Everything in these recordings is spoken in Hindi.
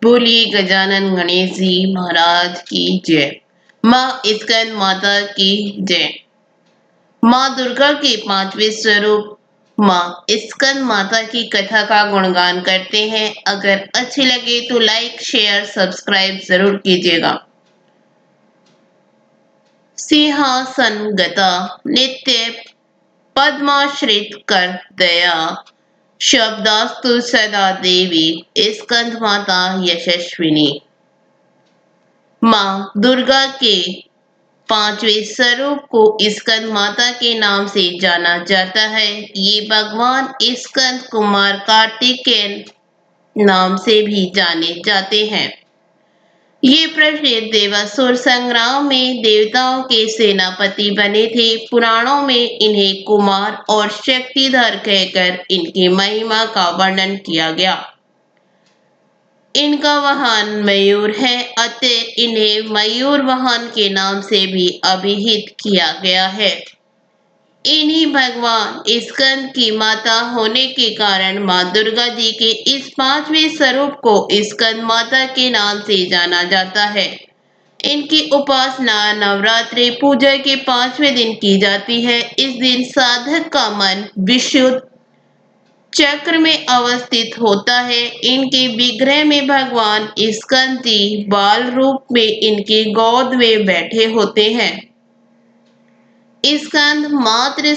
बोलिए गजानन गणेश जी महाराज की जय। माँ स्कंद माता की जय। माँ दुर्गा के पांचवें स्वरूप माँ स्कंद माता की कथा का गुणगान करते हैं। अगर अच्छी लगे तो लाइक शेयर सब्सक्राइब जरूर कीजिएगा। सिंहासन गता नित्य पद्माश्रित कर दया, शब्दास्तु सदा देवी स्कंद माता यशस्विनी। माँ दुर्गा के पांचवें स्वरूप को स्कंद माता के नाम से जाना जाता है। ये भगवान स्कंद कुमार कार्तिकेय नाम से भी जाने जाते हैं। ये प्रसिद्ध देवासुर संग्राम में देवताओं के सेनापति बने थे। पुराणों में इन्हें कुमार और शक्तिधर कहकर इनकी महिमा का वर्णन किया गया। इनका वाहन मयूर है, अतः इन्हें मयूर वाहन के नाम से भी अभिहित किया गया है। इन्हीं भगवान स्कंद की माता होने के कारण माँ दुर्गा जी के इस पांचवें स्वरूप को स्कंद माता के नाम से जाना जाता है। इनकी उपासना नवरात्रि पूजा के पांचवें दिन की जाती है। इस दिन साधक का मन विशुद्ध चक्र में अवस्थित होता है। इनके विग्रह में भगवान स्कंद जी बाल रूप में इनकी गोद में बैठे होते हैं। स्कंद मात्र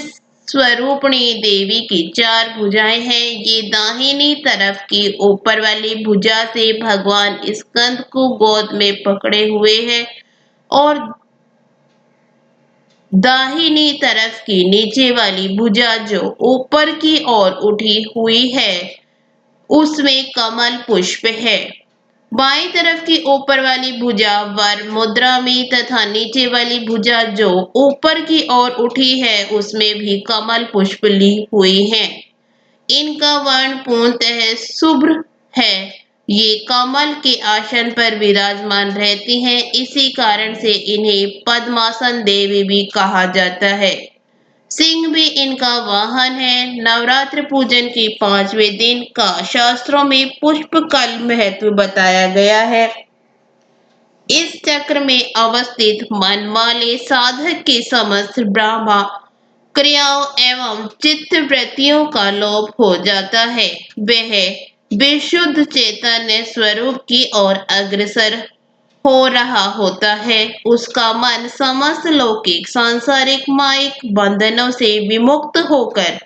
स्वरूपणी देवी की चार भुजाएं हैं। ये दाहिनी तरफ की ऊपर वाली भुजा से भगवान स्कंद को गोद में पकड़े हुए हैं और दाहिनी तरफ की नीचे वाली भुजा जो ऊपर की ओर उठी हुई है उसमें कमल पुष्प है। बाईं तरफ की ऊपर वाली भुजा वर मुद्रा में तथा नीचे वाली भुजा जो ऊपर की ओर उठी है उसमें भी कमल पुष्प ली हुई है। इनका वर्ण पूर्णतः शुभ्र है। ये कमल के आसन पर विराजमान रहती हैं, इसी कारण से इन्हें पद्मासन देवी भी कहा जाता है। सिंह भी इनका वाहन है। नवरात्र पूजन के पांचवें दिन का शास्त्रों में पुष्प कल महत्व बताया गया है। इस चक्र में अवस्थित मन वाले साधक के समस्त ब्रह्मा क्रियाओं एवं चित्त वृत्तियों का लोप हो जाता है। वह विशुद्ध चैतन्य स्वरूप की ओर अग्रसर हो रहा होता है। उसका मन समस्त लौकिक सांसारिक माइक बंधनों से विमुक्त होकर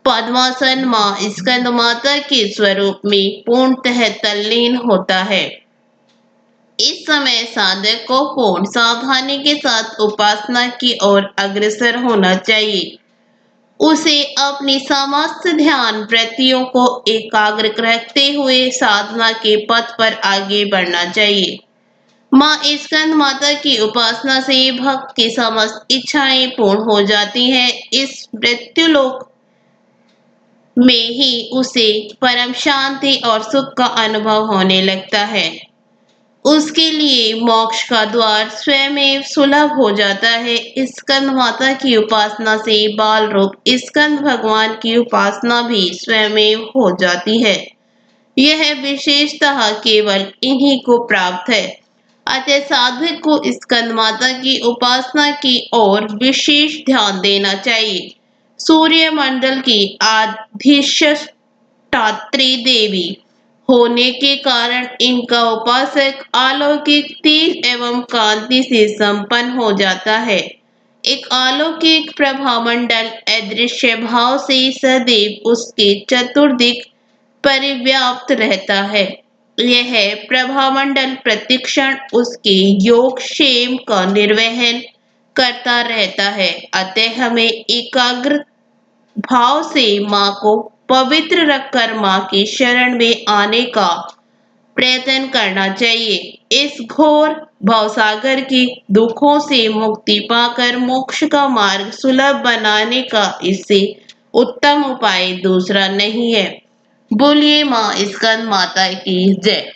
पद्मासन माँ स्कंद माता के स्वरूप में पूर्णतः तल्लीन होता है। इस समय साधक को पूर्ण सावधानी के साथ उपासना की ओर अग्रसर होना चाहिए। उसे अपनी समस्त ध्यान वृत्तियों को एकाग्र रखते हुए साधना के पथ पर आगे बढ़ना चाहिए। माँ स्कंद माता की उपासना से भक्त की समस्त इच्छाएं पूर्ण हो जाती हैं। इस मृत्युलोक में ही उसे परम शांति और सुख का अनुभव होने लगता है। उसके लिए मोक्ष का द्वार स्वयं सुलभ हो जाता है। स्कंद माता की उपासना से बाल रूप स्कंद भगवान की उपासना भी स्वयं हो जाती है। यह विशेषतः केवल इन्हीं को प्राप्त है। अतः साधक को स्कंद माता की उपासना की ओर विशेष ध्यान देना चाहिए। सूर्य मंडल की अधिष्ठात्री देवी होने के कारण इनका उपासक अलौकिक तेज एवं कांति से संपन्न हो जाता है। एक अलौकिक प्रभामंडल अदृश्य भाव से सदैव उसके चतुर्दिक परिव्याप्त रहता है। यह प्रभामंडल प्रतिक्षण उसके योगक्षेम का निर्वहन करता रहता है। अतः हमें एकाग्र भाव से माँ को पवित्र रखकर माँ की शरण में आने का प्रयत्न करना चाहिए। इस घोर भवसागर के दुखों से मुक्ति पाकर मोक्ष का मार्ग सुलभ बनाने का इससे उत्तम उपाय दूसरा नहीं है। बोलिए माँ स्कंद माता की जय।